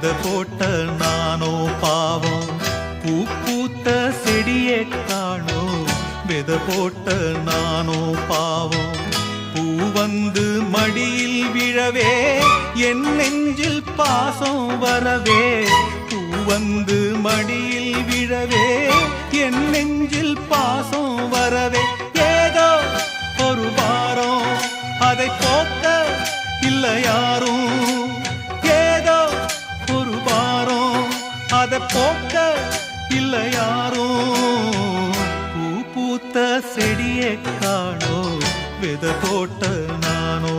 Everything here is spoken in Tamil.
விதை போட்ட நானோ பாவம், பூ பூத்த செடியே காணோம். விதை போட்ட நானோ பாவம், பூ வந்து மடியில் விழவே என் நெஞ்சில் பாசம் வரவே. பூ வந்து மடியில் விழவே என் நெஞ்சில் பாசம் வரவே. ஏதோ ஒரு வாரம் அதை போக்க இல்லை யாரும். ஏதோ ஒரு வாரம் அதை போக்க இல்லை யாரும். பூ பூத்த செடியை காணோ, விதை போட்ட நானோ